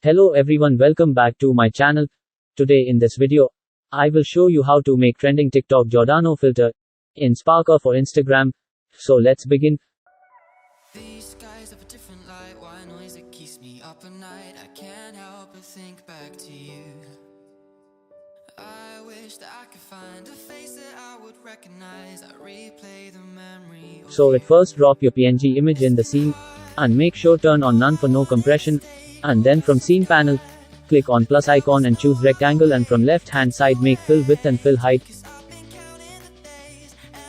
Hello everyone, welcome back to my channel. Today in this video, I will show you how to make trending TikTok Giordano filter in 𝗡𝗧𝗏 for Instagram. So let's begin. These skies have a different light, why noise it keeps me up at night. I can't help but think back to you. I wish that I could find a face that I would recognize. I replay the memory. So at first drop your PNG image in the scene, and make sure turn on none for no compression, and then from scene panel, click on plus icon and choose rectangle, and from left hand side make fill width and fill height.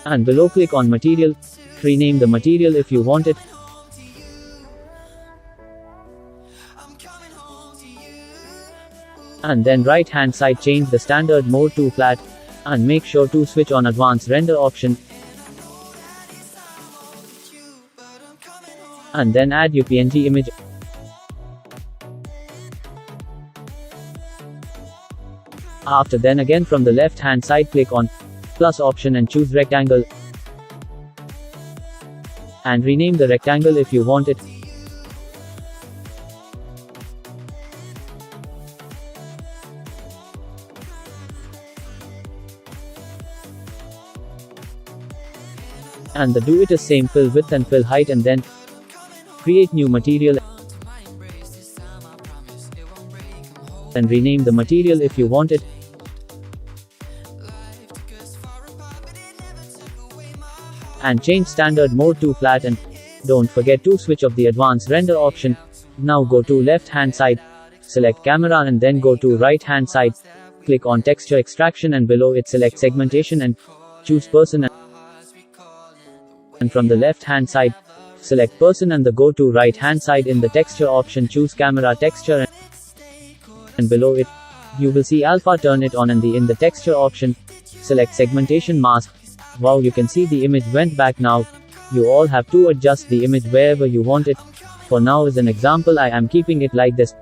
And below click on material, rename the material if you want it. And then right hand side change the standard mode to flat, and make sure to switch on advanced render option. And then add your PNG image. After then again from the left hand side click on plus option and choose rectangle. And rename the rectangle if you want it. And the do it is same fill width and fill height, and then create new material and rename the material if you want it. And change standard mode to flat, and don't forget to switch off the advanced render option. Now go to left hand side, select camera, and then go to right hand side, click on texture extraction, and below it select segmentation and choose person, and from the left hand side select person, and the go to right hand side in the texture option choose camera texture, and below it you will see alpha, turn it on, and in the texture option select segmentation mask. Wow, you can see the image went back. Now you all have to adjust the image wherever you want it. For now as an example I am keeping it like this.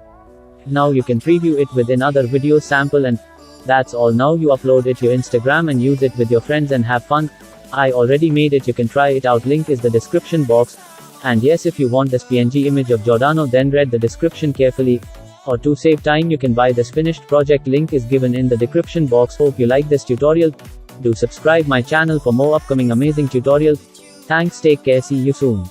Now you can preview it with another video sample, and that's all. Now you upload it to your Instagram and use it with your friends and have fun. I already made it, you can try it out, link is the description box. And yes, if you want this PNG image of Giordano, then read the description carefully. Or to save time you can buy this finished project, link is given in the description box. Hope you like this tutorial. Do subscribe my channel for more upcoming amazing tutorials. Thanks, take care, see you soon.